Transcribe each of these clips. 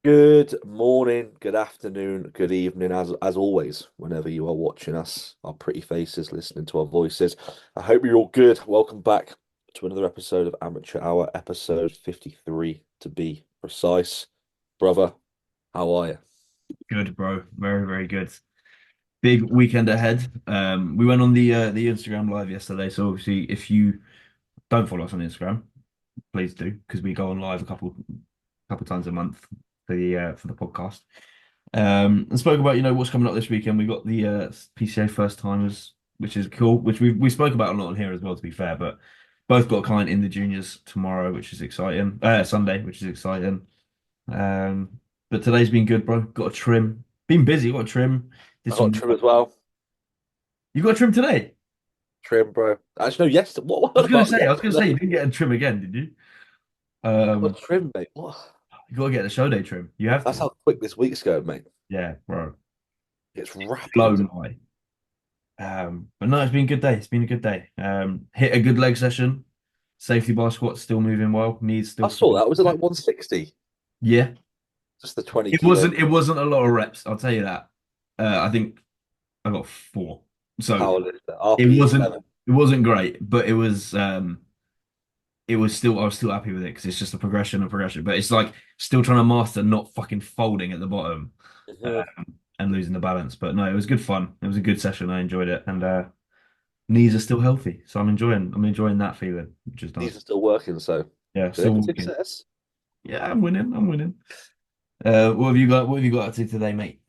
Good morning, good afternoon, good evening, as always, whenever you are watching us, our pretty faces, listening to our voices. I hope you're all good. Welcome back to another episode of Amateur Hour, episode 53 to be precise. Brother, how are you? Good, bro. Very, very good. Big weekend ahead. We went on the Instagram live yesterday, so obviously if you don't follow us on Instagram, please do because we go on live a couple times a month for the podcast. And spoke about what's coming up this weekend. We got the PCA first timers, which is cool, which we spoke about a lot on here as well, to be fair. But both got a client in the juniors tomorrow, which is exciting. Sunday, which is exciting. Um, but today's been good, bro. Got a trim. Been busy. Got a trim. Did I got some. trim as well. You got a trim today? Trim, bro. Actually, no, yes. What I was gonna about say. I was gonna say yesterday? you didn't get a trim again, did you? Got Um, trim, mate. What? you gotta get the show day trim. You have That's to. how quick this week's going, mate. Yeah, bro. It's rapid, Blown isn't it? away. But no, it's been a good day. It's been a good day. Hit a good leg session. Safety bar squat still moving well. Knees I still saw feeling that. Was it like good. 160? Yeah, Just the 20 it kilo wasn't. It wasn't a lot of reps. I'll tell you that. I think I got four. So power lifter, it RPE wasn't. 7. It wasn't great, but it was. It was still. I was still happy with it because it's just a progression and progression. But it's like still trying to master not fucking folding at the bottom and losing the balance. But no, it was good fun. It was a good session. I enjoyed it, and knees are still healthy, so I'm enjoying that feeling, which is These nice. are still working, so Yeah, good still walking. success. Yeah, I'm winning. I'm winning. What have you got? What have you got up to today, mate?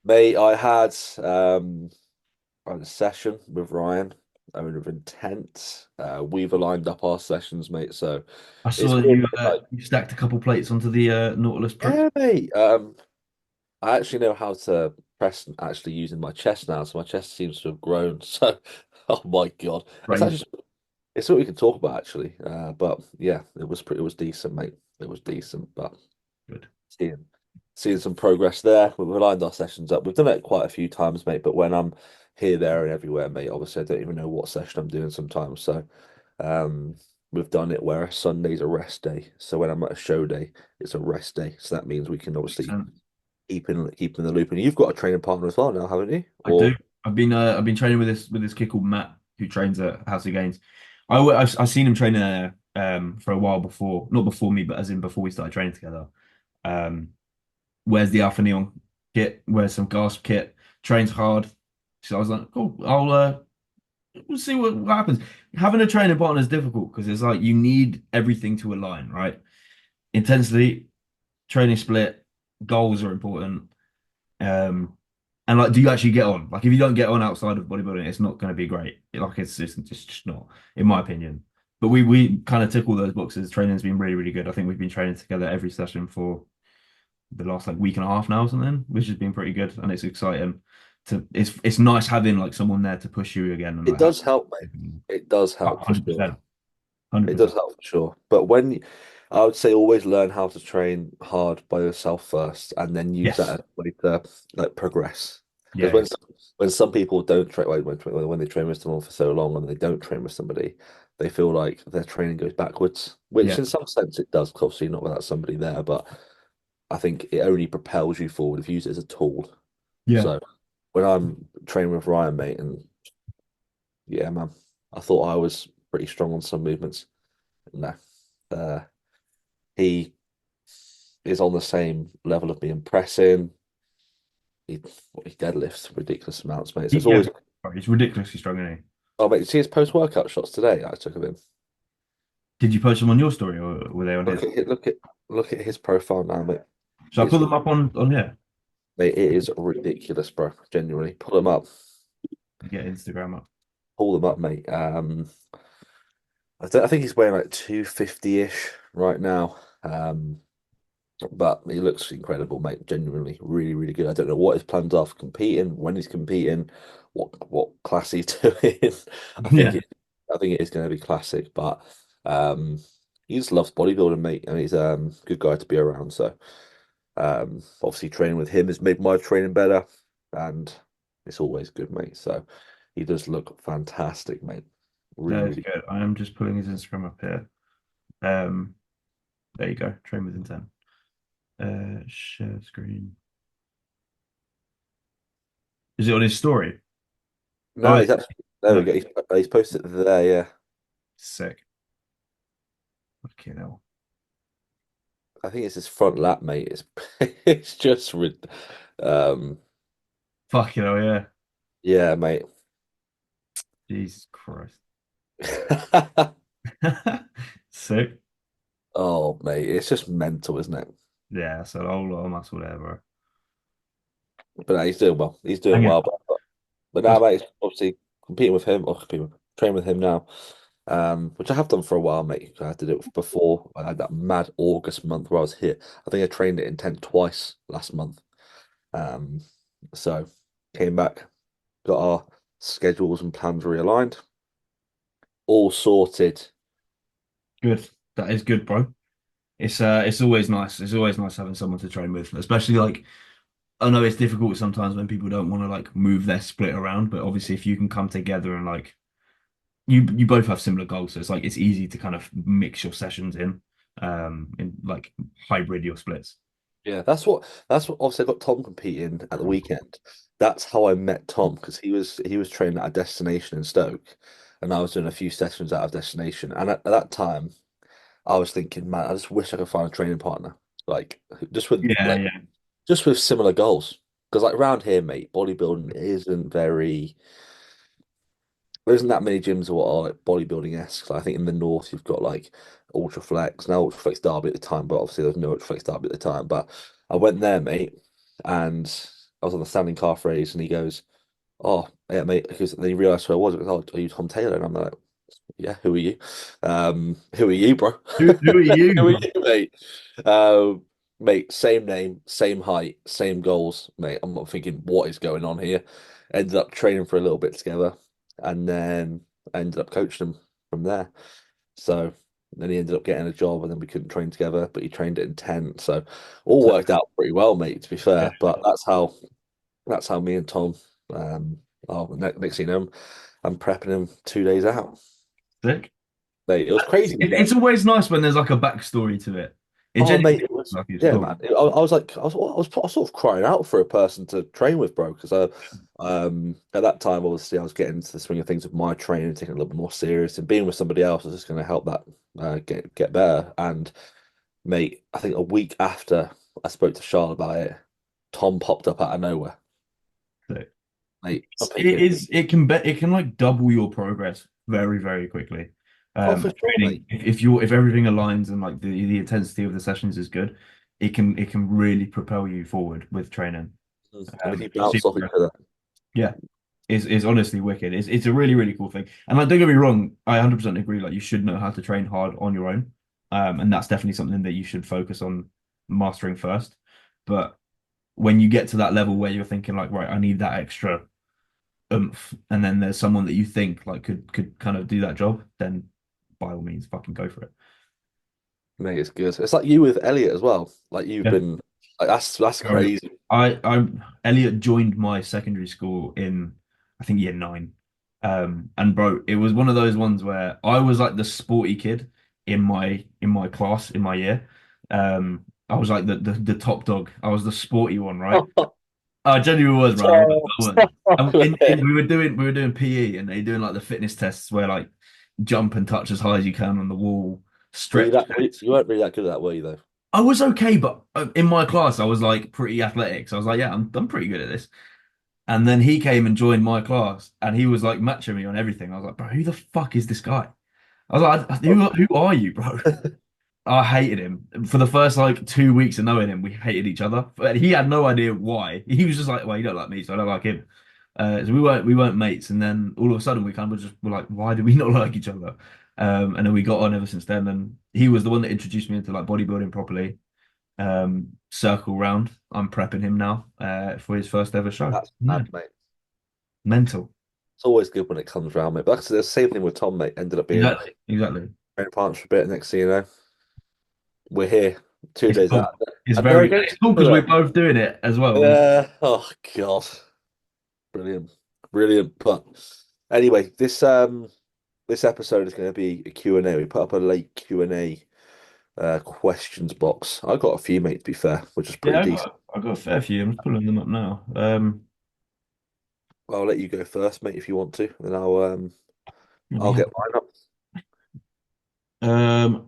Mate, I had a session with Ryan, owner of Intent. We've aligned up our sessions, mate. So I it's saw that more you like, you stacked a couple plates onto the Nautilus Pro. yeah, mate. I actually know how to press actually using my chest now, so my chest seems to have grown. So, oh my God, it's Right. actually it's what we can talk about actually. But yeah, it was decent, mate. It was decent, but Good. seeing seeing some progress there. We've lined our sessions up. We've done it quite a few times, mate. But when I'm here, there, and everywhere, mate, obviously I don't even know what session I'm doing sometimes. So um, we've done it where Sunday's a rest day. So when I'm at a show day, it's a rest day. So that means we can Makes obviously sense. keep in the loop. And you've got a training partner as well now, haven't you? I do. Or I've been training with this kid called Matt who trains at House of Gains. I've seen him training there for a while before, not before me, but as in before we started training together. Um, wears the Alpha Neon kit, wears some gasp kit, trains hard. So I was like, cool, we'll see what happens. Having a training partner is difficult because it's like you need everything to align, right? Intensity, training split, goals are important. Um, and like, do you actually get on? Like, if you don't get on outside of bodybuilding, it's not going to be great. It's just not, in my opinion. But we kind of tick all those boxes. Training's been really, really good. I think we've been training together every session for the last like week and a half now or something, which has been pretty good. And it's exciting it's nice having like someone there to push you again and it like have does help, mate. It does help for sure. 100%. 100%. It does help for sure. But I would say always learn how to train hard by yourself first, and then use that Yes. as a way to like progress. Because Yeah. when some people don't train, like when they train with someone for so long and they don't train with somebody, they feel like their training goes backwards. Which Yeah. in some sense it does, 'cause obviously not without somebody there. But I think it only propels you forward if you use it as a tool. Yeah. So when I'm training with Ryan, mate, and yeah, man, I thought I was pretty strong on some movements. No. Uh, he is on the same level of being pressing. He, he deadlifts ridiculous amounts, mate. So it's Yeah. always. He's ridiculously strong, isn't he? Oh, mate, you see his post-workout shots today? I took of him. Did you post them on your story or were they on Look his? at it. Look at his profile now, mate. Shall I pull them up on here? It is ridiculous, bro. Genuinely, pull them up. Get Instagram up. Pull them up, mate. I think he's weighing like 250-ish right now. But he looks incredible, mate. Genuinely, really, really good. I don't know what his plans are for competing, when he's competing, what class he's doing. I think Yeah. it, I think it is going to be classic. But um, he just loves bodybuilding, mate, and he's a good guy to be around. So obviously, training with him has made my training better, and it's always good, mate. So he does look fantastic, mate. Really, That is really. good. I am just pulling his Instagram up here. Um, there you go. Train with intent. Share screen. Is it on his story? Oh, No, he's actually there. no, We go. He's posted it there. Yeah, sick. Okay, now. I think it's his front lap, mate. It's it's just um, Fuck you know, yeah. yeah, mate. Jesus Christ. Sick. Oh, mate, it's just mental, isn't it? Yeah, so a whole lot of muscle there, bro. But no, he's doing well. He's doing And yeah, well. But now, that's mate, it's obviously competing with him or competing, training with him now, which I have done for a while, mate. I did it before. I had that mad August month where I was here. I think I trained it in 10 twice last month. Um, so came back, got our schedules and plans realigned, all sorted. good. That is good, bro. It's always nice. It's always nice having someone to train with, especially like I know it's difficult sometimes when people don't want to like move their split around, but obviously if you can come together and like you both have similar goals, so it's like it's easy to kind of mix your sessions in like hybrid your splits. Yeah, that's what obviously I got Tom competing at the weekend. That's how I met Tom because he was training at a destination in Stoke and I was doing a few sessions out of destination. And at that time I was thinking, man, I just wish I could find a training partner. Like just with Yeah, like yeah. just with similar goals. Because like around here, mate, bodybuilding isn't very there isn't that many gyms that are like bodybuilding-esque. I think in the north you've got like Ultraflex, now Ultraflex Derby at the time, but obviously there was no Ultraflex Derby at the time. But I went there, mate, and I was on the standing calf raise, and he goes, "Oh, yeah, mate," because then he realised who I was. He goes, "Oh, are you Tom Taylor?" And I'm like, "Yeah, who are you? Who are you, bro? Who are you, Who are bro? you, mate?" Um, mate, same name, same height, same goals, mate. I'm not thinking what is going on here. Ended up training for a little bit together, and then I ended up coaching him from there. So then he ended up getting a job, and then we couldn't train together, but he trained it in 10. So all So, worked out pretty well, mate, to be yeah, fair. But that's how me and Tom next thing you know, I'm prepping him 2 days out. sick. Mate, it was crazy, wasn't it? It's always nice when there's like a backstory to it. It Oh, mate, genuinely it was like it's yeah, cool. man. I was like, I was sort of crying out for a person to train with, bro, because at that time, obviously, I was getting into the swing of things with my training, taking it a little bit more serious, and being with somebody else was just going to help that get better. And mate, I think a week after I spoke to Charlotte about it, Tom popped up out of nowhere. Sick. Mate, I'm It thinking, is. It can like double your progress very, very quickly. oh, for sure, Training mate. if everything aligns and like the intensity of the sessions is good, it can really propel you forward with training. And if you It's bounce off each super, other, yeah, it's honestly wicked. It's a really, really cool thing. And like, don't get me wrong, I 100% agree. Like, you should know how to train hard on your own, and that's definitely something that you should focus on mastering first. But when you get to that level where you're thinking like, right, I need that extra oomph, and then there's someone that you think like could kind of do that job, then by all means, fucking go for it. mate, it's good. It's like you with Elliot as well. Like you've Yeah. been like that's Bro, crazy. I Elliot joined my secondary school in I think year nine. And bro, it was one of those ones where I was like the sporty kid in my class in my year. I was like the top dog. I was the sporty one, right? I genuinely was, bro. I was Oh, the one. And mate. we were doing PE and they doing like the fitness tests where like jump and touch as high as you can on the wall, Were you stretch. that? You weren't really that good at that, were you though? I was okay, but in my class I was like pretty athletic. So I was like, yeah, I'm pretty good at this. And then he came and joined my class and he was like matching me on everything. I was like, bro, who the fuck is this guy? I was like, who are you, bro? I hated him. For the first like 2 weeks of knowing him, we hated each other. But he had no idea why. He was just like, well, you don't like me, so I don't like him. So we weren't mates. And then all of a sudden we kind of just were like, why do we not like each other? And then we got on ever since then. And he was the one that introduced me into like bodybuilding properly. Circle round. I'm prepping him now for his first ever show. That's Yeah, mad, mate. mental. It's always good when it comes round, mate. But like I said, the same thing with Tom, mate. Ended up being Exactly. Exactly. training partners for a bit. Next thing you know, we're here, two It's days cool. out. It's And they're very against it's cool each because we're other. both doing it as well. Yeah. Oh God. Brilliant. Brilliant. But anyway, this episode is going to be a Q and A. We put up a late Q&A questions box. I got a few, mate, to be fair, which is pretty Yeah, decent. I got a fair few. I'm just pulling them up now. I'll let you go first, mate, if you want to, and Let me I'll have. get mine up.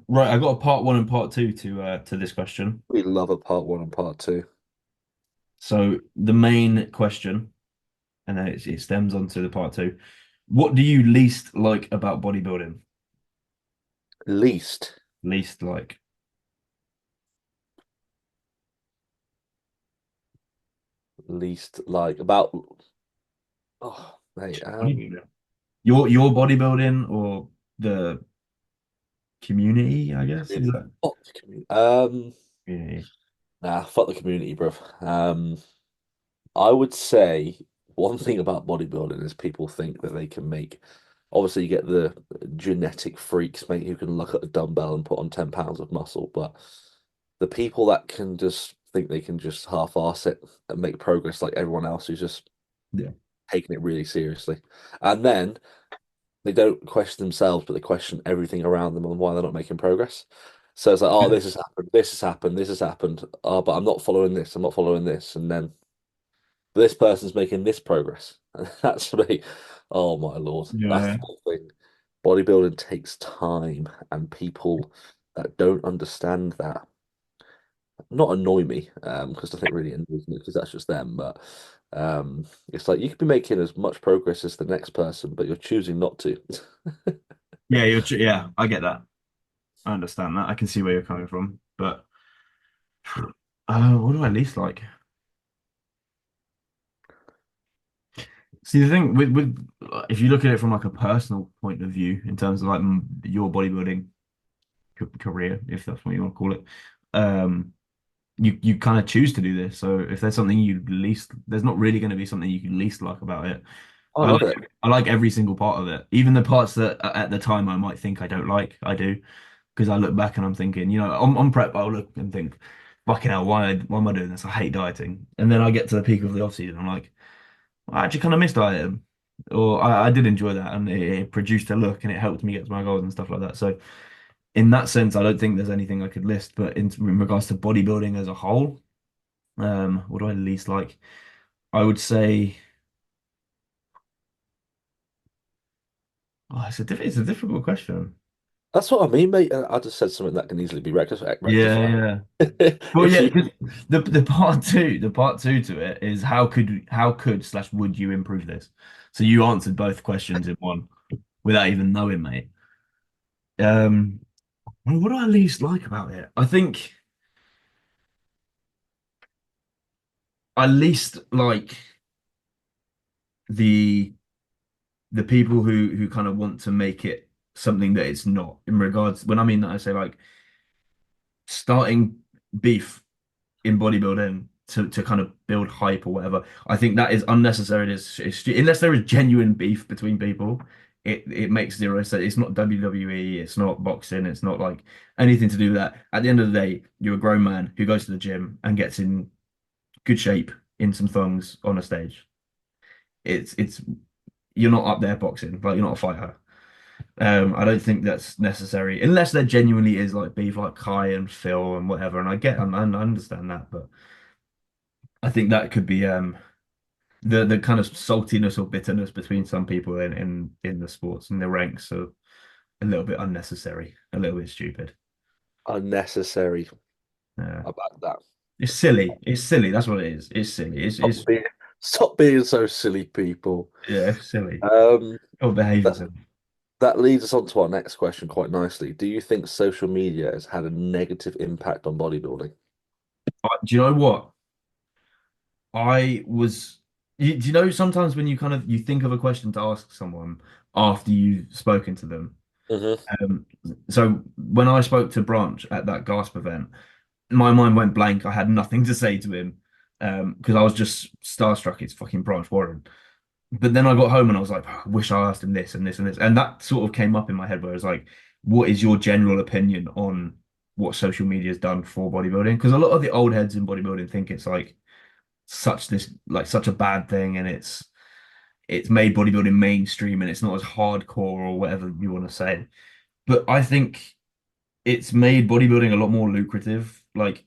Right, I got a part one and part two to this question. We love a part one and part two. So the main question, and then it stems onto the part two. What do you least like about bodybuilding? Least, Least like. least like about. Oh, mate. Bodybuilding. Your bodybuilding or the community, I guess. Is Community. that Fuck the community. community? Nah, fuck the community, bruv. I would say one thing about bodybuilding is people think that they can make. Obviously, you get the genetic freaks, mate, who can look at a dumbbell and put on 10 pounds of muscle. But the people that can just think they can just half-ass it and make progress like everyone else who's just Yeah. taking it really seriously. And then they don't question themselves, but they question everything around them on why they're not making progress. So it's like, oh, this has happened, this has happened, this has happened. Oh, but I'm not following this, I'm not following this. And then this person's making this progress. And that's me. Oh my Lord. That's Yeah. the whole thing. Bodybuilding takes time, and people that don't understand that not annoy me, because I think really annoys me because that's just them. But it's like you could be making as much progress as the next person, but you're choosing not to. Yeah, yeah, I get that. I understand that. I can see where you're coming from. But what do I least like? See, the thing with if you look at it from like a personal point of view, in terms of like your bodybuilding career, if that's what you want to call it, um, you kind of choose to do this. So if there's something you least, there's not really going to be something you can least like about it. I I love it. like I like every single part of it, even the parts that at the time I might think I don't like. I do because I look back and I'm thinking, on prep, I'll look and think, fucking hell, why am I doing this? I hate dieting. And then I get to the peak of the off season, I'm like, I actually kind of missed dieting, or I did enjoy that, and it produced a look and it helped me get to my goals and stuff like that. So in that sense, I don't think there's anything I could list. But in regards to bodybuilding as a whole, what do I least like? I would say, it's a difficult question. That's what I mean, mate. I just said something that can easily be Yeah, rectified. yeah. Well, If yeah, you, because the part two to it is how could slash would you improve this? So you answered both questions in one without even knowing, mate. Um, what do I least like about it? I think I least like the the people who kind of want to make it something that it's not. In regards, when I mean that, I say like starting beef in bodybuilding to kind of build hype or whatever. I think that is unnecessary. Unless there is genuine beef between people, it makes zero sense. It's not WWE, it's not boxing, it's not like anything to do with that. At the end of the day, you're a grown man who goes to the gym and gets in good shape in some thongs on a stage. It's you're not up there boxing, like you're not a fighter. I don't think that's necessary unless there genuinely is like beef like Kai and Phil and whatever. And I understand that, but I think that could be the kind of saltiness or bitterness between some people in the sports and the ranks are a little bit unnecessary, a little bit stupid. unnecessary Yeah. about that. It's silly. It's silly. That's what it is. It's silly. It's Stop being, stop being so silly, people. yeah, it's silly. Um, Or behave that yourself. that leads us on to our next question quite nicely. Do you think social media has had a negative impact on bodybuilding? Do you know what? I was. Do you know sometimes when you kind of you think of a question to ask someone after you've spoken to them? Hmm. Um, so when I spoke to Branch at that Gasp event, my mind went blank. I had nothing to say to him because I was just starstruck. It's fucking Branch Warren. But then I got home and I was like, I wish I asked him this and this and this. And that sort of came up in my head where I was like, what is your general opinion on what social media has done for bodybuilding? Because a lot of the old heads in bodybuilding think it's like such a bad thing and it's made bodybuilding mainstream and it's not as hardcore or whatever you want to say. But I think it's made bodybuilding a lot more lucrative. Like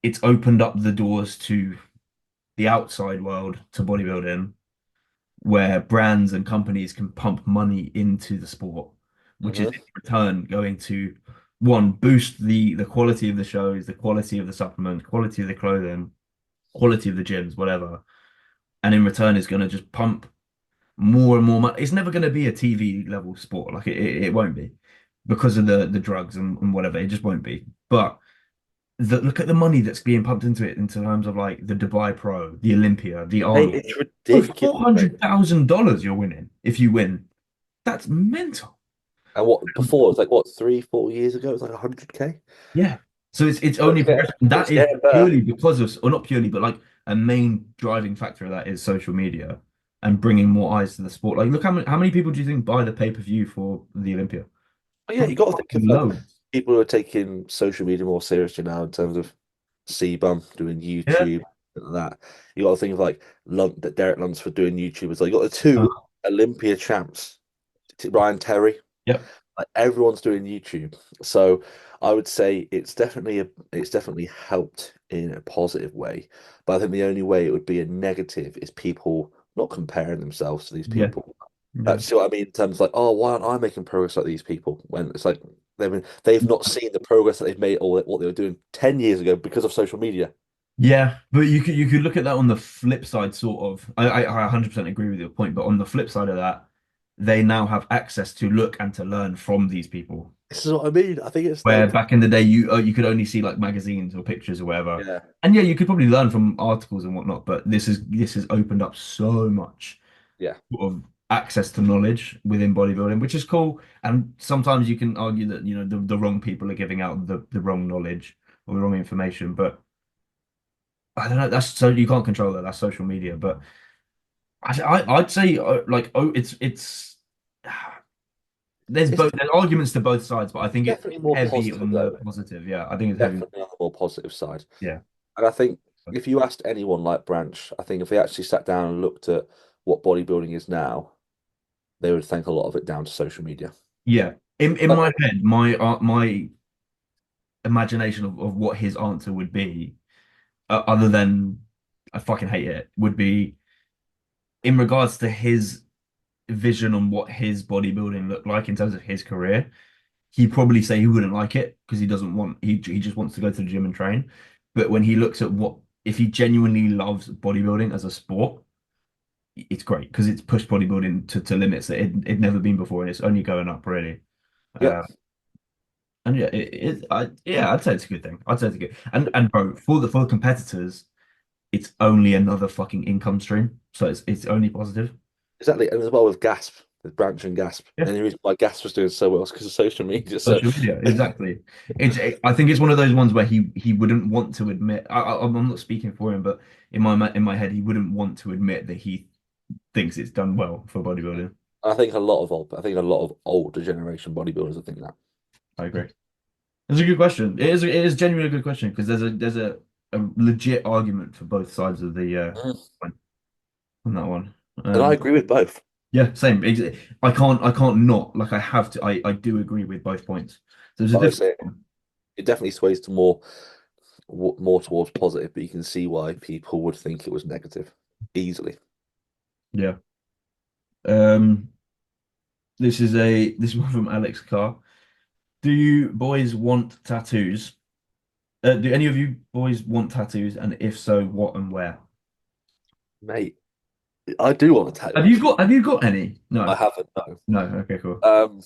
it's opened up the doors to the outside world to bodybuilding, where brands and companies can pump money into the sport, which is Hmm. in return going to one, boost the quality of the shows, the quality of the supplement, quality of the clothing, quality of the gyms, whatever. And in return, it's going to just pump more and more money. It's never going to be a TV level sport. Like it won't be because of the drugs and whatever. It just won't be. But look at the money that's being pumped into it in terms of like the Dubai Pro, the Olympia, the Mate, Arnold. it's Oh, ridiculous, mate. $400,000 you're winning if you win. That's mental. And what before it was like what 3, 4 years ago? It was like 100K. Yeah. So it's So only progression. That it's is getting better. purely because of, or not purely, but like a main driving factor of that is social media and bringing more eyes to the sport. Like, look how many people do you think buy the pay-per-view for the Olympia? But yeah, you Probably got to think of fucking loads. people who are taking social media more seriously now in terms of CBum doing Yeah. YouTube and that. You got to think of like Derek Lunsford doing YouTube as well. You got the two Uh, Olympia champs, Ryan Terry. yep. Like everyone's doing YouTube, so I would say it's definitely helped in a positive way. But I think the only way it would be a negative is people not comparing themselves to these Yeah. people. Yeah. That's what I mean in terms of like, oh, why aren't I making progress like these people? When it's like they've not seen the progress that they've made or what they were doing 10 years ago because of social media. Yeah, but you could look at that on the flip side, sort of. I 100% agree with your point, but on the flip side of that, they now have access to look and to learn from these people. This is what I mean. I think it's Where like, back in the day, you could only see like magazines or pictures or whatever. yeah, And yeah, you could probably learn from articles and whatnot, but this has opened up so much yeah, sort of access to knowledge within bodybuilding, which is cool. And sometimes you can argue that, the wrong people are giving out the wrong knowledge or the wrong information, but I don't know. That's so you can't control that. That's social media. But I'd say like it's it's there's arguments to both sides, but I think it's definitely more heavy positive on the though. positive. Yeah, I think it's heavy. Definitely on the more positive side. Yeah, And I think if you asked anyone like Branch, I think if they actually sat down and looked at what bodybuilding is now, they would thank a lot of it down to social media. yeah. In But my head, my imagination of what his answer would be, other than I fucking hate it, would be in regards to his vision on what his bodybuilding looked like in terms of his career. He'd probably say he wouldn't like it because he doesn't want he just wants to go to the gym and train. But when he looks at what if he genuinely loves bodybuilding as a sport, it's great because it's pushed bodybuilding to limits that it'd never been before, and it's only going up really. yep, Uh, and yeah, I'd say it's a good thing. I'd say it's a good and bro for the competitors, it's only another fucking income stream, so it's only positive. exactly. And as well with Gasp, with Branch and Gasp. Yeah. And the reason why Gasp was doing so well is because of social media. So Social media, exactly. I think it's one of those ones where he wouldn't want to admit. I'm not speaking for him, but in my head, he wouldn't want to admit that he thinks it's done well for bodybuilding. I think a lot of older generation bodybuilders I think that. I agree. It's a good question. It is genuinely a good question because there's a legit argument for both sides of the Mm. point on that one. And I Um, agree with both. yeah, same. I can't not like I have to. I do agree with both points. So there's a But I different say one. it definitely sways to more towards positive, but you can see why people would think it was negative easily. Yeah. This is one from Alex Carr. Do you boys want tattoos? Do any of you boys want tattoos? And if so, what and where? Mate, I do want a tattoo Have you actually. got have you got any? I No. haven't, no. No. Okay, cool. Um,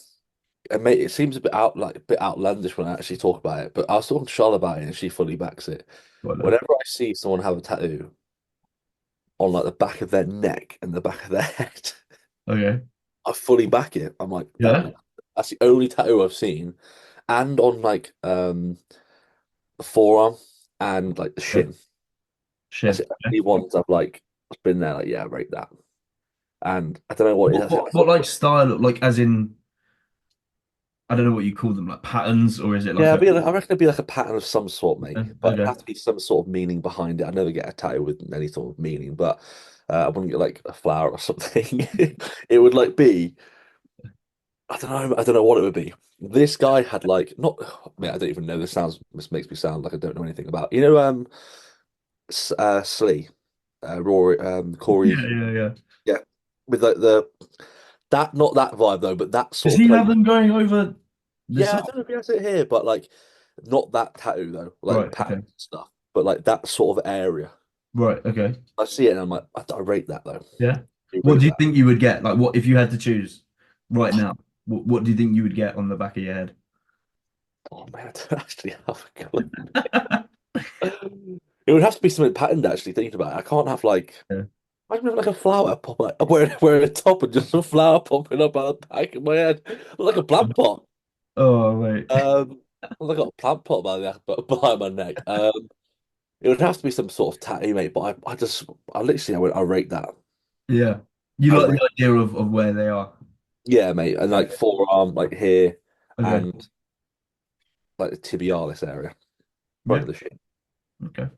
and mate, it seems a bit outlandish when I actually talk about it, but I was talking to Charlotte about it and she fully backs it. Got that. Whenever I see someone have a tattoo on like the back of their neck and the back of their head, Okay. I fully back it. I'm like, Yeah. that's the only tattoo I've seen. And on like the forearm and like the Okay. shin. That's Shin. the Okay. only ones I've like been there, like, yeah, rate that. And I don't know what it What, is. what what like style like as in I don't know what you call them like patterns or is it like Yeah, a I reckon it'd be like a pattern of some sort, mate. But it'd okay. have to be some sort of meaning behind it. I never get a tattoo with any sort of meaning, but I wouldn't get like a flower or something. It would like be I don't know. I don't know what it would be. This guy had like not. I mean, I don't even know. This makes me sound like I don't know anything about. Slee, Rory, Yeah, Corey. yeah, yeah. Yeah, with like the that not that vibe though, but that Does sort of he have plate. them going over the Yeah, I side? don't know if he has it here, but like not that tattoo though, like Right. pattern Okay. stuff, but like that sort of area. Right. Okay. I see it and I'm like, I rate that though. Yeah. I What rate do you that. think you would get? Like, what if you had to choose right now? What do you think you would get on the back of your head? Oh man, I don't actually have a clue. It would have to be something patterned actually, thinking about it. I can't have like Yeah. imagine having like a flower pop like I'm wearing a top and just a flower popping up out the back of my head. Like a plant pot. Oh, wait. I've got a plant pot behind my neck. It would have to be some sort of tattoo, mate. But I literally, I rate that. Yeah. You I like rate, the idea of where they are. yeah, mate. And Yeah. like forearm, like here, Okay. and like the tibialis area, front Yeah. of the shin. Okay.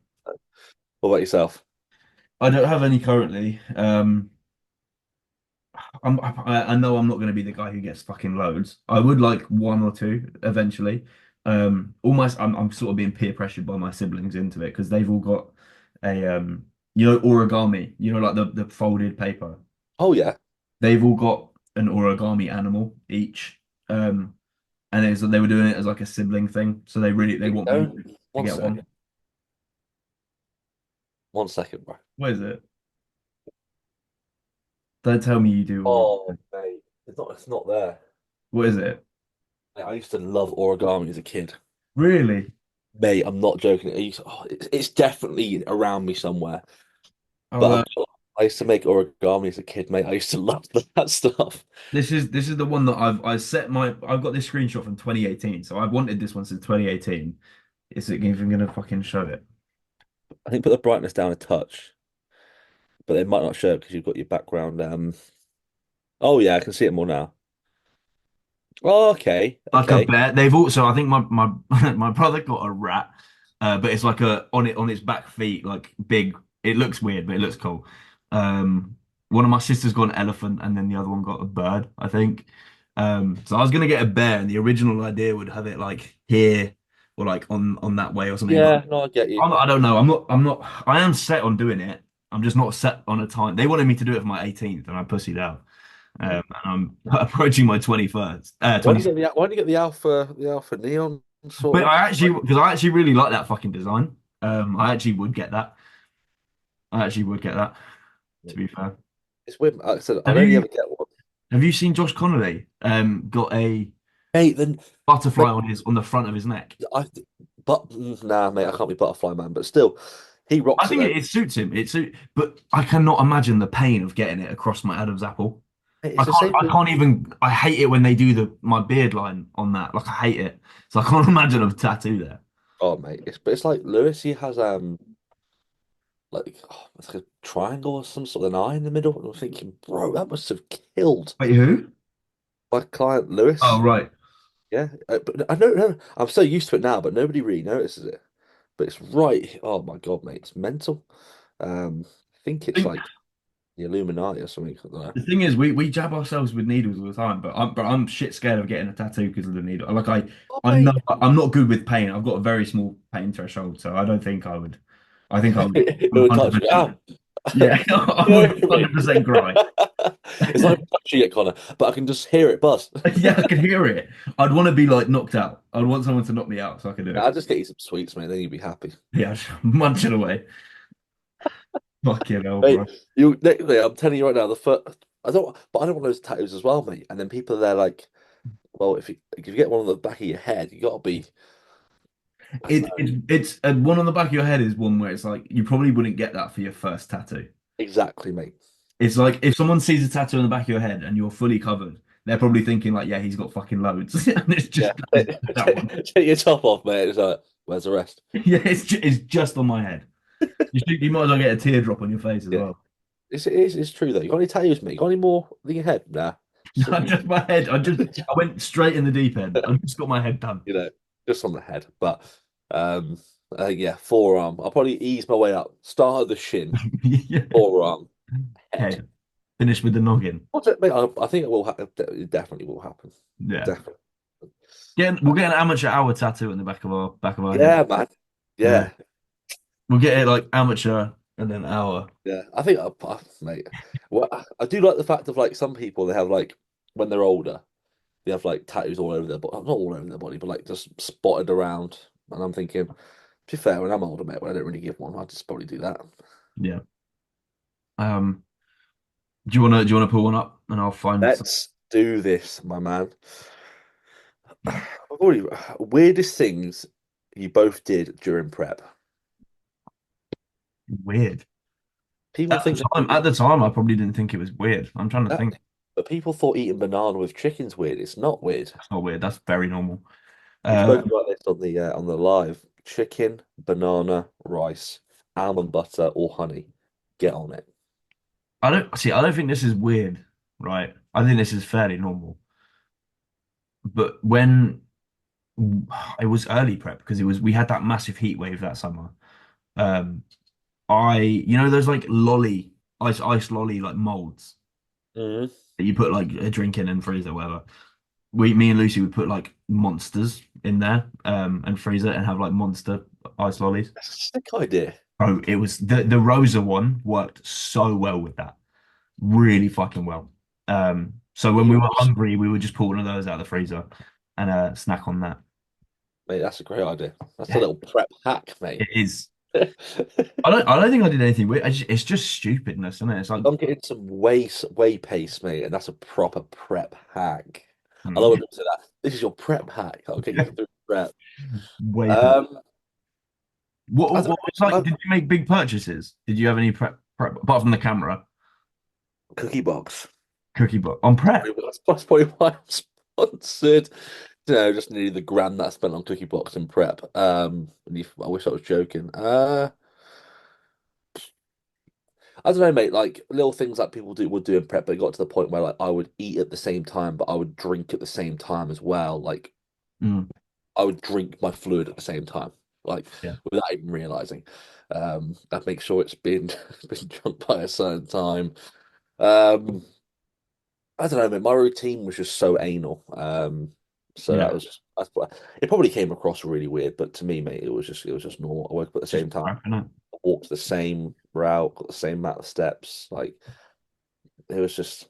What about yourself? I don't have any currently. I know I'm not going to be the guy who gets fucking loads. I would like one or two eventually. Almost, I'm sort of being peer pressured by my siblings into it because they've all got a origami. Like the folded paper. Oh yeah, They've all got an origami animal each. Um, and they were doing it as like a sibling thing. So they you want me don't. to One get sec, one. 1 second, bro. What is it? Don't tell me you do Oh, origami. mate, it's not there. What is it? Mate, I used to love origami as a kid. Really? Mate, I'm not joking. It's definitely around me somewhere. I'll, But I used to make origami as a kid, mate. I used to love that stuff. this is the one that I've got this screenshot from 2018. So I've wanted this one since 2018. Is it even gonna fucking show it? I think put the brightness down a touch, but it might not show because you've got your background. Oh yeah, I can see it more now. Oh, okay, Like a okay. bear. They've also, I think my my brother got a rat, but it's like a on its back feet, like big. It looks weird, but it looks cool. One of my sisters got an elephant, and then the other one got a bird, I think. So I was gonna get a bear, and the original idea would have it like here or like on that way or something. But Yeah, no, I get you. I don't know. I'm not. I am set on doing it. I'm just not set on a time. They wanted me to do it for my 18th, and I pussied out. Mm. And I'm approaching my 21st, Why do 20. you get why do you get the alpha neon But sort of? because I actually really like that fucking design. I actually would get that. I actually would get that, to be fair. It's weird. Like I said Have I'd only you ever get one. have you seen Josh Connolly? Got a Mate, then butterfly mate, on the front of his neck. I but nah, mate, I can't be butterfly man, but still, he I rocks it think though. it suits him. But I cannot imagine the pain of getting it across my Adam's apple. Mate, it's the same I with can't even. I hate it when they do my beard line on that. Like I hate it. So I can't imagine a tattoo there. oh mate, it's like Lewis. He has like it's like a triangle or some sort of an eye in the middle. And I'm thinking, bro, that must have killed Wait, who? my client Oh, Lewis. right. Yeah, but I don't know. I'm so used to it now, but nobody really notices it. But it's right. Oh my God, mate, it's mental. I think I it's think like the Illuminati or something. I don't know. the thing is, we jab ourselves with needles all the time, but I'm shit scared of getting a tattoo because of the needle. Like Oh I know mate, I'm not good with pain. I've got a very small pain threshold, so I don't think I would. I think I would it would touch me. 100%. Ow. Yeah, I would Yeah, mate. 100% cry. It's not even touching it, Connor, but I can just hear it buzz. Yeah, I can hear it. I'd want to be like knocked out. I'd want someone to knock me out so I could do I'll it. just get you some sweets, mate. Then you'll be happy. Yeah, munching away. Fucking hell, Mate, bro. I'm telling you right now, the first I don't want those tattoos as well, mate. And then people are there like, well, if you get one on the back of your head, you gotta be, I don't know, It's one on the back of your head is one where it's like you probably wouldn't get that for your first tattoo. exactly, mate. It's like if someone sees a tattoo on the back of your head and you're fully covered, they're probably thinking like, yeah, he's got fucking loads, and it's Yeah, just that one. take your top off, mate. It's like, where's the rest? Yeah, it's just on my head. You might as well get a teardrop on your face as Yeah, well. it's true though. You got any tattoos, mate? You got any more than your head? Nah, Not just my head. I went straight in the deep end. I just got my head done. you know, just on the head. But um, yeah, forearm. I'll probably ease my way up. Start at the shin, Yeah. forearm, head. Head. Finish with the noggin. What's it, mate? I think it will happen. It definitely will happen. Yeah. Definitely. We'll get an amateur hour tattoo in the back of our head. Yeah, man. Yeah. Yeah, We'll get it like amateur and then hour. yeah. I think, mate. Well, I do like the fact of like some people they have like when they're older, they have like tattoos all over their body, not all over their body, but like just spotted around. And I'm thinking, to be fair, when I'm older, mate, when I don't really give one, I'd just probably do that. Yeah. Um, do you wanna pull one up and I'll find some Let's do this, my man. I've already weirdest things you both did during prep. weird. People think At the time, I probably didn't think it was weird. I'm trying to think. exactly, but people thought eating banana with chicken's weird. It's not weird. That's not weird. That's very normal. We Uh, spoke about this on the live. Chicken, banana, rice, almond butter, or honey. Get on it. I don't see. I don't think this is weird, right? I think this is fairly normal. But when it was early prep because we had that massive heat wave that summer. Um, those like lolly ice lolly like molds Mm. that you put like a drink in and freeze it, or whatever. Me and Lucy would put like monsters in there, and freeze it and have like monster ice lollies. That's a sick idea. Oh, it was the Rosa one worked so well with that, really fucking well. So when we You, were hungry, we would just pull one of those out of the freezer and snack on that. mate, that's a great idea. That's a Yeah, little prep hack, mate. it is. I don't think I did anything weird. It's just stupidness, isn't it? It's like, I'm getting some whey paste, mate, and that's a proper prep hack. I love yeah, when people say that. This is your prep hack. I'll get you yeah, through prep. way. Um, I What don't was know, like? Did you make big purchases? Did you have any prep apart from the camera? cookie box. Cookie book on prep. That's probably why I'm sponsored. Just nearly the grand that I spent on cookie box and prep. I wish I was joking. I don't know, mate. Like little things that people would do in prep, but it got to the point where like I would eat at the same time, but I would drink at the same time as well. Like Mm, I would drink my fluid at the same time, like yeah. without even realizing. I'd make sure it's been been drunk by a certain time. Um, I don't know, man. My routine was just so anal. So that Yeah. was it probably came across really weird, but to me, mate, it was just normal. I woke up at the Just same time, prep, innit? walked the same route, got the same amount of steps. Like it was just,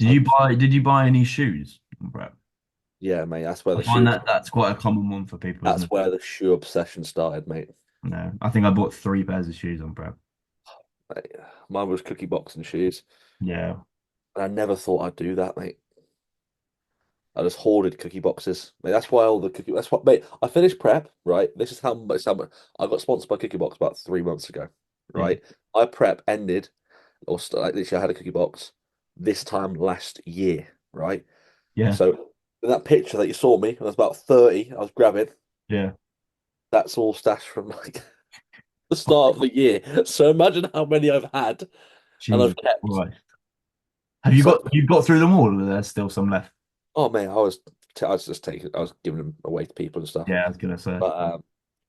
I, Did you buy any shoes on prep? yeah, mate. That's where I the find shoe. that that's quite a common one for people, isn't That's it? where the shoe obsession started, mate. No, I think I bought three pairs of shoes on prep. Like, mine was cookie box and shoes, Yeah. and I never thought I'd do that, mate. I just hoarded cookie boxes. Mate, that's why all the cookie. That's what, mate. I finished prep, right? This is how much I got sponsored by Cookie Box about 3 months ago, Yeah. right? I prep ended, like literally, I had a cookie box this time last year, right? Yeah. So in that picture that you saw me, when I was about 30, I was grabbing. Yeah. That's all stashed from like the start of the year. So imagine how many I've had and I've Jesus kept. Christ. Have So you got through them all, or there's still some left? oh man, I was just taking, I was giving them away to people and stuff. Yeah, I was gonna say. But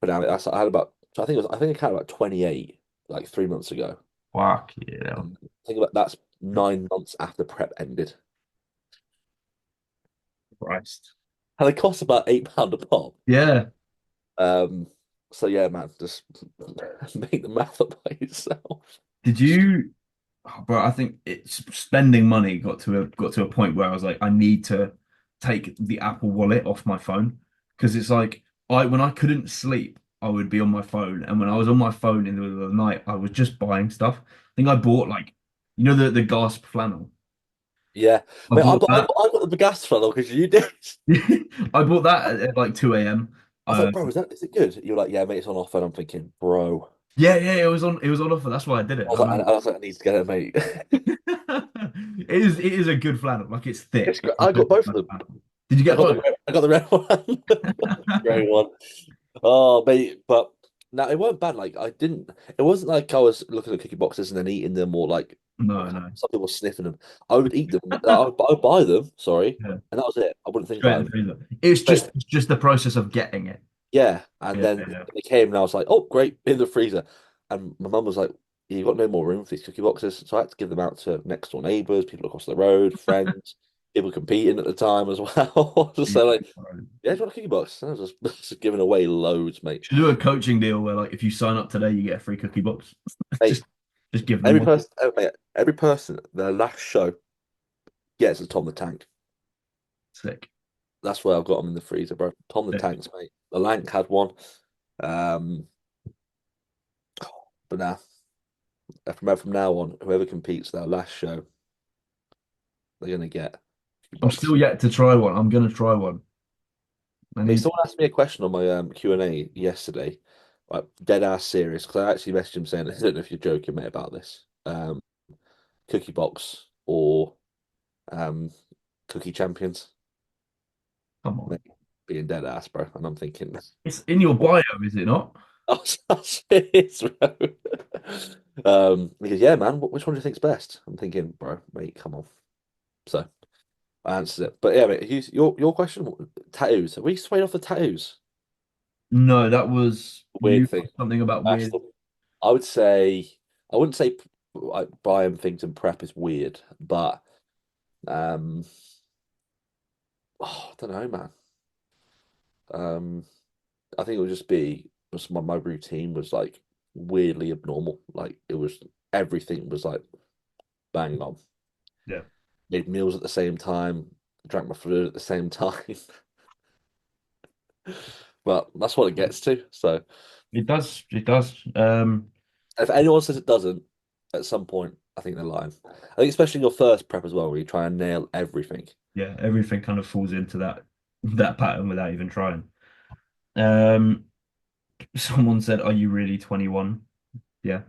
now I had about, so I think I counted about 28 like 3 months ago. Fuck yeah. And think about that's 9 months after prep ended. Christ. And they cost about £8 a pop. Yeah. Um, so yeah, man, just make the math up by yourself. Did you, bro? I think it's spending money got to a point where I was like, I need to take the Apple Wallet off my phone because it's like I when I couldn't sleep, I would be on my phone, and when I was on my phone in the middle of the night, I was just buying stuff. I think I bought like, the gasp flannel. Yeah, I mate, bought that. I got the gas funnel because you did. I bought that at like 2 a.m. I was like, bro, is it good? You're like, yeah, mate, it's on offer. And I'm thinking, bro. Yeah, yeah, it was on offer. That's why I did it. I was like, I need to get it, mate. It is a good flannel. Like it's thick. It's a I got good both of them. flannel. Did you get both? I got the red one, the grey one. Oh, mate, but now it weren't bad. Like I didn't. It wasn't like I was looking at cookie boxes and then eating them, or like No, no. some people were sniffing them. I would eat them. I would buy them. Sorry, Yeah. and that was it. I wouldn't think Straight in about the it. freezer. It's just the process of getting it. Yeah, and Yeah, then yeah. they came, and I was like, "Oh, great!" In the freezer, and my mum was like, you've got no more room for these cookie boxes. So I had to give them out to next door neighbours, people across the road, friends, people competing at the time as well. Just Yeah. say like, yeah, do you want a cookie box? And I was just giving away loads, mate. Should do a coaching deal where like if you sign up today, you get a free cookie box. Hey, Just just give them one. every person, their last show gets a Tom the Tank. Sick. That's where I've got them in the freezer, bro. Tom the Sick. Tanks, mate. The Lank had one. Um, but now, from now on, whoever competes their last show, they're gonna get a cookie I'm box. still yet to try one. I'm gonna try one. I Hey, need. someone asked me a question on my Q&A yesterday, like dead ass serious, because I actually messaged him saying, I don't know if you're joking, mate, about this. Cookie box or um, cookie champions, Come on. mate, being dead ass, bro. And I'm thinking, It's in your what? bio, is it not? I'm serious, bro. Because yeah, man, which one do you think's best? I'm thinking, bro, mate, come on. So I answered it, but yeah, mate, your question, tattoos. Are we swayed off the tattoos? No, that was Weird you. thing. Something about That's weird. the I would say I wouldn't say like buying things in prep is weird, but um, I don't know, man. Um, I think it would just be just my routine was like weirdly abnormal. Like it was everything was like bang on. Yeah, Made meals at the same time, drank my fluid at the same time. But that's what it gets to. So it does. It does. if anyone says it doesn't, at some point, I think they're lying. I think especially in your first prep as well, where you try and nail everything. Yeah, everything kind of falls into that pattern without even trying. Um, someone said, "Are you really 21?" Yeah.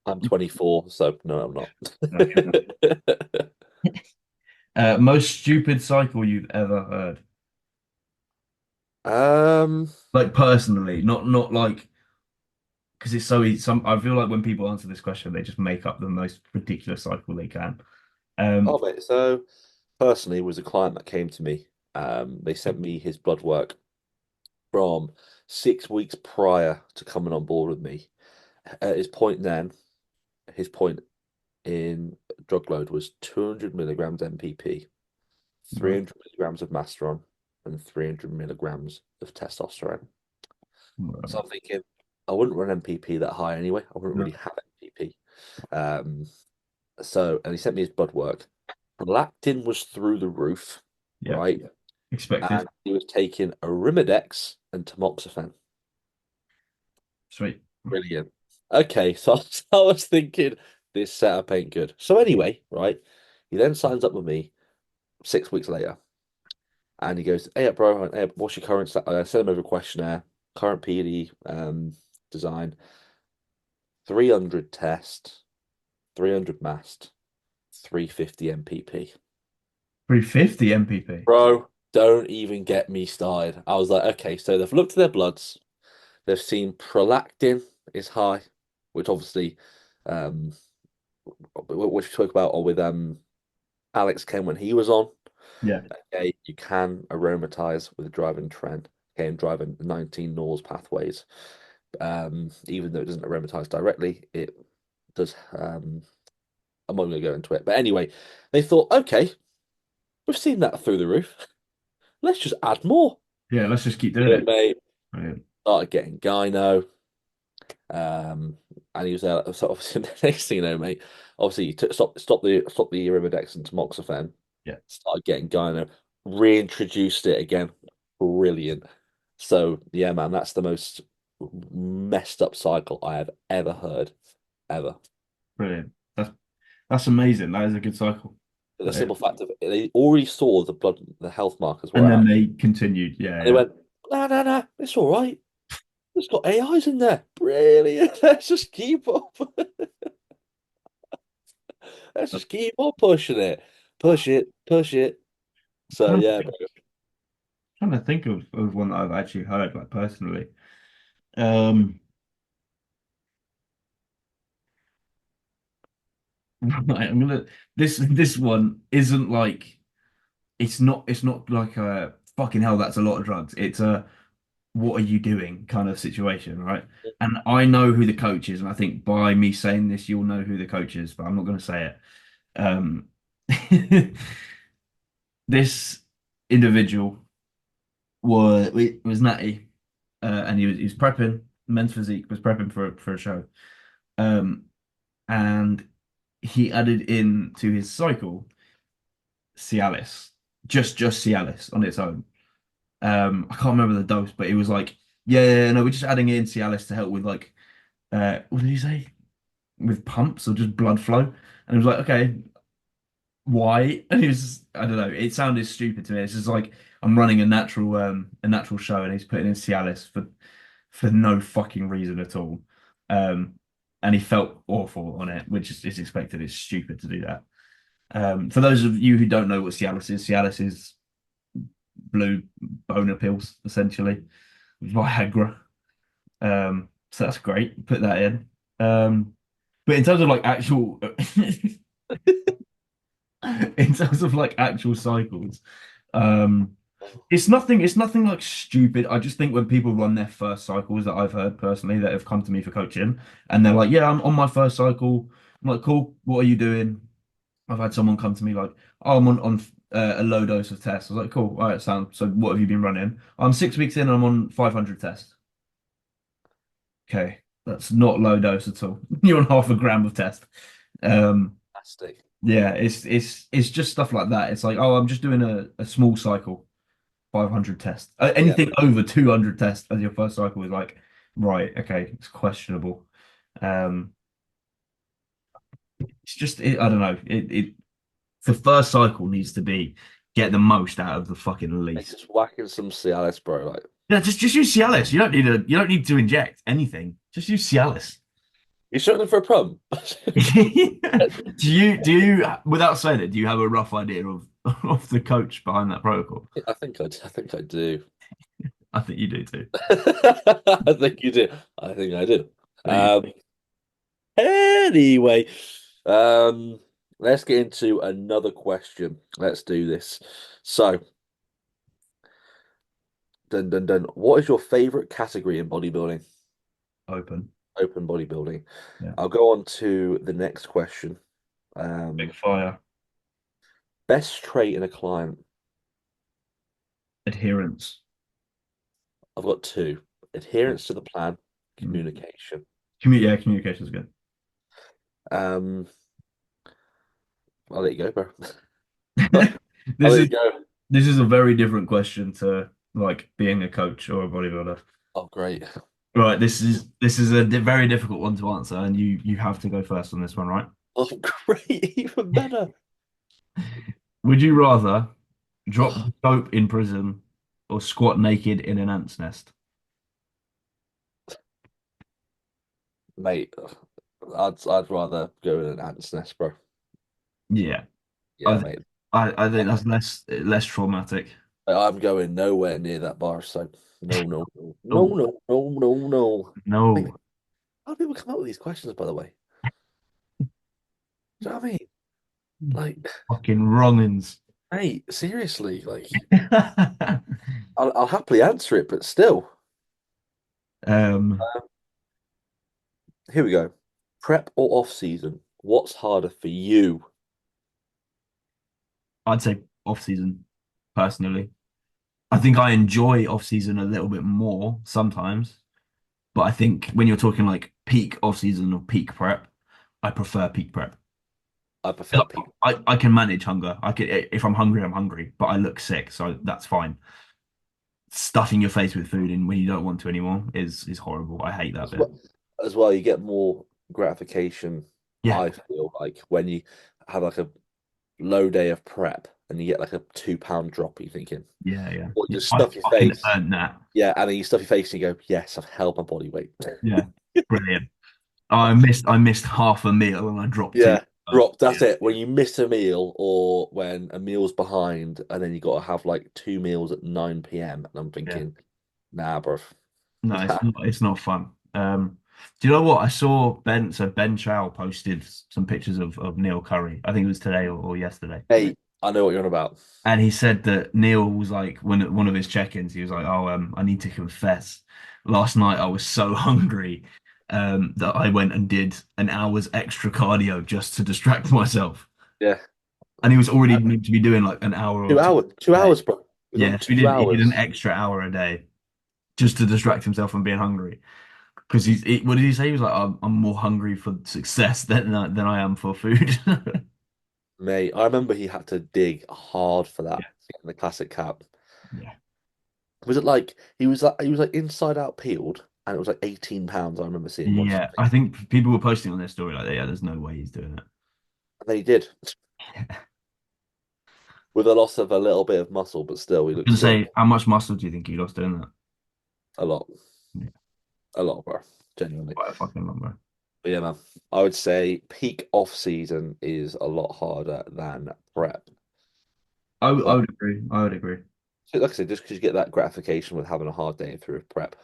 I'm 24, so no, I'm not. Okay. Most stupid cycle you've ever heard. Um, Like personally, not like because it's so easy. I feel like when people answer this question, they just make up the most ridiculous cycle they can. oh Um, mate, so personally, it was a client that came to me. They sent me his blood work from 6 weeks prior to coming on board with me. At his point then, his point in drug load was 200 milligrams MPP, right, 300 milligrams of Masteron, and 300 milligrams of testosterone. So right. I'm thinking, I wouldn't run MPP that high anyway. I wouldn't No, really have MPP. Um, and he sent me his blood work. Prolactin was through the roof, yeah, right? expected. And he was taking Arimidex and tamoxifen. Sweet. Brilliant. Okay, so I was thinking this setup ain't good. So anyway, right? He then signs up with me 6 weeks later, and he goes, "Hey, bro, hey, what's your current?" Send him over a questionnaire, current PD design, 300 test, 300 mast, 350 MPP. 350 MPP. Bro, don't even get me started. I was like, okay, so they've looked at their bloods. They've seen prolactin is high, which obviously, um, which we spoke about with Alex Ken when he was on. Yeah. Okay, you can aromatize with driving trend. Okay, and driving 19 Norse pathways. Even though it doesn't aromatize directly, it does. I'm not going to go into it, but anyway, they thought, okay, we've seen that through the roof. Let's just add more. Yeah, let's just keep doing Yeah, it. mate. Brilliant. Started getting gyno. Um, and he was there. So obviously, the next thing you know, mate, obviously, he took, stop the Iridodex and tamoxifen. Yeah, Started getting gyno. Reintroduced it again. Brilliant. So yeah, man, that's the most messed up cycle I have ever heard, ever. brilliant. That's amazing. That is a good cycle. The That simple is. fact of they already saw the health markers And were then out, they continued. Yeah, and they yeah. went, no, no, no, it's all right. It's got AIs in there. Brilliant. Let's just keep up. Let's just keep on pushing it. Push it, push it. So I'm yeah, bro. trying to think of one that I've actually heard, like personally. Um, right, I'm gonna this one isn't like it's not like a fucking hell, that's a lot of drugs. It's a what are you doing kind of situation, right? And I know who the coach is, and I think by me saying this, you'll know who the coach is, but I'm not going to say it. Um, this individual was Natty, and he was prepping. Men's Physique was prepping for a show, um, and he added in to his cycle Cialis, just Cialis on its own. I can't remember the dose, but it was like, no, we're just adding in Cialis to help with like, what did he say? With pumps or just blood flow? And it was like, okay, why? And he was, I don't know, it sounded stupid to me. It's just like I'm running a natural show, and he's putting in Cialis for no fucking reason at all. Um, and he felt awful on it, which is expected. It's stupid to do that. For those of you who don't know what Cialis is blue boner pills, essentially. Viagra. So that's great. Put that in. But in terms of like actual, in terms of like actual cycles, um, it's nothing like stupid. I just think when people run their first cycles that I've heard personally that have come to me for coaching, and they're like, "Yeah, I'm on my first cycle." I'm like, "Cool. What are you doing?" I've had someone come to me like, "Oh, I'm on a low dose of tests." I was like, "Cool. All right, Sam. So what have you been running?" I'm 6 weeks in. And I'm on 500 tests. Okay, that's not low dose at all. You're on half a gram of test. Um, Fantastic. yeah, it's just stuff like that. It's like, oh, I'm just doing a small cycle, 500 tests. Yeah, Anything over 200 tests as your first cycle is like, right, okay, it's questionable. Um, I don't know. The first cycle needs to be get the most out of the fucking it's release. just whacking some Cialis, bro. Like, Yeah, just use Cialis. You don't need to inject anything. Just use Cialis. you struggling for a problem? Do you without saying it, do you have a rough idea of of the coach behind that protocol? I think I do. I think you do too. I think you do. I think I do. I think Um, anyway, um, let's get into another question. Let's do this. So, dun dun dun. What is your favorite category in bodybuilding? open. Open bodybuilding. Yeah. I'll go on to the next question. Big Um, fire. best trait in a client. Adherence. I've got two. Yeah. Adherence to the plan, Mm. communication. Yeah, communication is good. Um, I'll let you go, bro. I'll This let is you go. this is a very different question to like being a coach or a bodybuilder. Oh, great. Right, this is a very difficult one to answer, and you have to go first on this one, right? Oh, great. Even better. Would you rather drop the soap in prison or squat naked in an ant's nest? Mate, I'd rather go in an ant's nest, bro. Yeah, I Yeah, think mate. I think that's less traumatic. I'm going nowhere near that bar, so no, no, no, no, Oh no, no, no, no. Mate, no, how do people come up with these questions, by the way? Do you know what I mean? Like, fucking wrongins. mate, seriously, like, I'll happily answer it, but still. Um, Here we go. Prep or off season? What's harder for you? I'd say off season personally. I think I enjoy off season a little bit more sometimes, but I think when you're talking like peak off season or peak prep, I prefer peak prep. I prefer peak. I can manage hunger. I can if I'm hungry, I'm hungry, but I look sick, so that's fine. Stuffing your face with food and when you don't want to anymore is horrible. I hate that As bit. well, as well, you get more gratification, Yeah, I feel like, when you have like a low day of prep and you get like a 2 pound drop, you're thinking, yeah. or you Yeah, just I stuff your fucking face. earned that. Yeah, and then you stuff your face and you go, yes, I've held my body weight. Yeah, brilliant. I missed half a meal and I dropped two. Yeah, drop. Yeah, That's it. When you miss a meal or when a meal's behind and then you got to have like 2 meals at 9 p.m. And I'm yeah. thinking, nah, bro. No, it's not fun. Do you know what? I saw Ben Chow posted some pictures of Neil Curry. I think it was today or yesterday. Hey, I know what you're on about. And he said that Neil was like, when at one of his check-ins, he was like, "Oh, I need to confess. Last night I was so hungry, that I went and did an hour's extra cardio just to distract myself." Yeah. And he was already meant to be doing like an hour or Two two hours, two a day. hours, bro. It was on Yeah, so 2 hours. he did an extra hour a day just to distract himself from being hungry. Because what did he say? He was like, I'm more hungry for success than I am for food." Mate, I remember he had to dig hard for that, Yeah. getting the classic cap. Yeah. Was it like he was like inside out peeled and it was like 18 pounds, I remember seeing once. Yeah, I think people were posting on their story like, "Yeah, there's no way he's doing it." And then he did. With a loss of a little bit of muscle, but still he I was looked gonna sick. say, how much muscle do you think he lost doing that? A lot. Yeah, A lot, bro. Genuinely. quite a fucking long way. But yeah, man. I would say peak off season is a lot harder than prep. I But would agree. I would agree. like I said, just because you get that gratification with having a hard day through prep.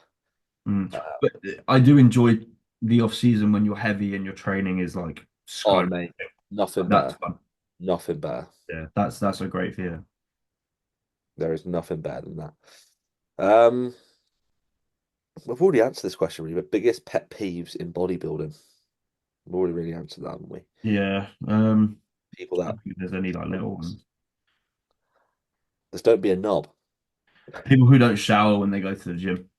Mm. Uh, But I do enjoy the off season when you're heavy and your training is like oh sky. mate, nothing That's better. fun. Nothing better. Yeah, that's a great feeling. There is nothing better than that. Um, we've already answered this question, really, but biggest pet peeves in bodybuilding. We've already really answered that, haven't we? Yeah. People I that don't think there's any like little ones. just don't be a knob. People who don't shower when they go to the gym,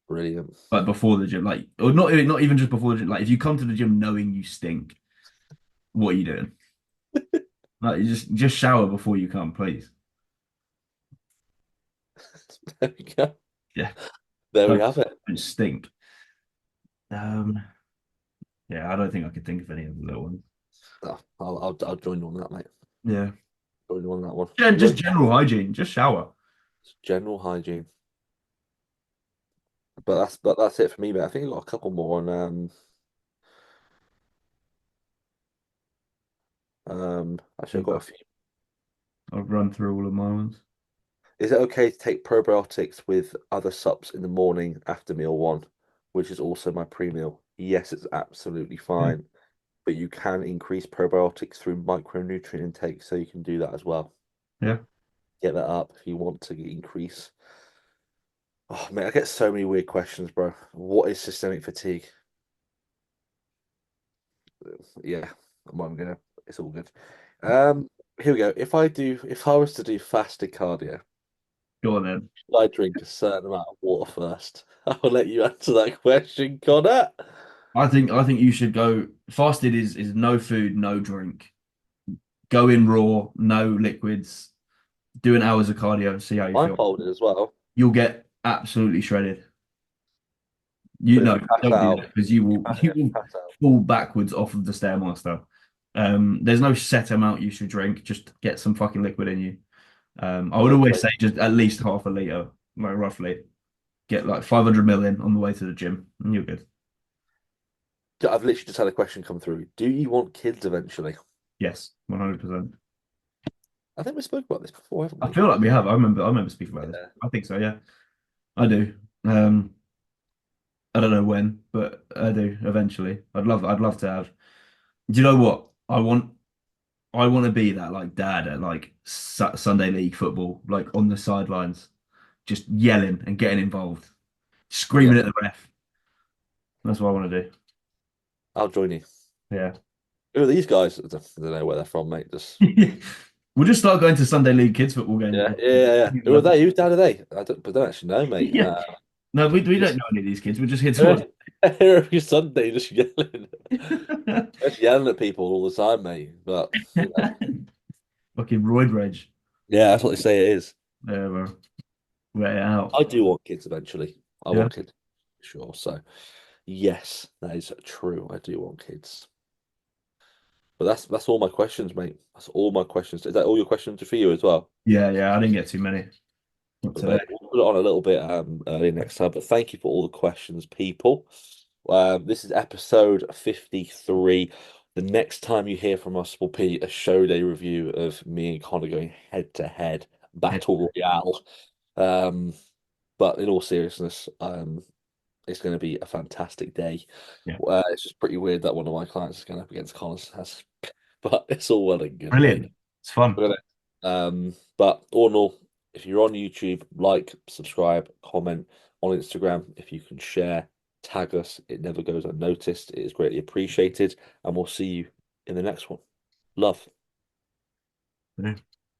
Brilliant. like before the gym, like or not even just before the gym. Like if you come to the gym knowing you stink, what are you doing? Like you just shower before you come, please. There we go. Yeah, There we don't, have it. don't stink. Um, yeah, I don't think I could think of any of the little ones. Oh, I'll join you on that, mate. Yeah, Join you on that one. yeah, You got just general hygiene, just shower. general hygiene. But that's it for me, mate. I think I've got a couple more on actually Yeah, I've got a few. I've run through all of my ones. Is it okay to take probiotics with other sups in the morning after meal one, which is also my pre-meal? Yes, it's absolutely Yeah, fine, but you can increase probiotics through micronutrient intake, so you can do that as well. yeah. Get that up if you want to increase. Oh man, I get so many weird questions, bro. What is systemic fatigue? Yeah, I'm gonna. It's all good. Here we go. If I was to do fasted cardio, Go on then. I drink a certain amount of water first. I will let you answer that question, Connor. I think you should go fasted is no food, no drink. Go in raw, no liquids. Do an hours of cardio, see how you feel. Blindfolded as well. You'll get absolutely shredded. You But if know, you pass don't do out, that because if you you will pass out, fall backwards off of the stairmaster. There's no set amount you should drink. Just get some fucking liquid in you. I would don't always play. say just at least half a liter, like roughly. Get like 500 ml in on the way to the gym, and you're good. I've literally just had a question come through. Do you want kids eventually? Yes, 100%. I think we spoke about this before, haven't I we? feel like we have. I remember speaking about this. Yeah. I think so. Yeah, I do. Um, I don't know when, but I do eventually. I'd love to have. Do you know what? I want to be that like dad at like Sunday league football, like on the sidelines, just yelling and getting involved, Yeah, screaming at the ref. That's what I want to do. I'll join you. Yeah. Who are these guys? I don't know where they're from, mate. Just We'll just start going to Sunday league kids football games. yeah, yeah, yeah, yeah. Who are they? Who's dad are they? I don't actually know, mate. Yeah. No, we don't Just know any of these kids. We're just here to watch. here every Sunday, just yelling, just yelling at people all the time, mate. But Fucking roid rage. yeah, that's what they say it is. Yeah, bro. Wear it out. I do want kids eventually. I Yeah. want kids, sure. So yes, that is true. I do want kids. But that's all my questions, mate. That's all my questions. Is that all your questions for you as well? Yeah, yeah. I didn't get too many. Not But today. mate, we'll put it on a little bit early next time. But thank you for all the questions, people. This is episode 53. The next time you hear from us will be a show day review of me and Connor going head to head, Yeah. battle royale. Um, but in all seriousness, it's going to be a fantastic day. Yeah. It's just pretty weird that one of my clients is going up against Connor's, but it's all well and good, mate. Brilliant. It's fun. Look at it. But all in all, if you're on YouTube, like, subscribe, comment on Instagram. If you can share, tag us. It never goes unnoticed. It is greatly appreciated. And we'll see you in the next one. Love. Yeah.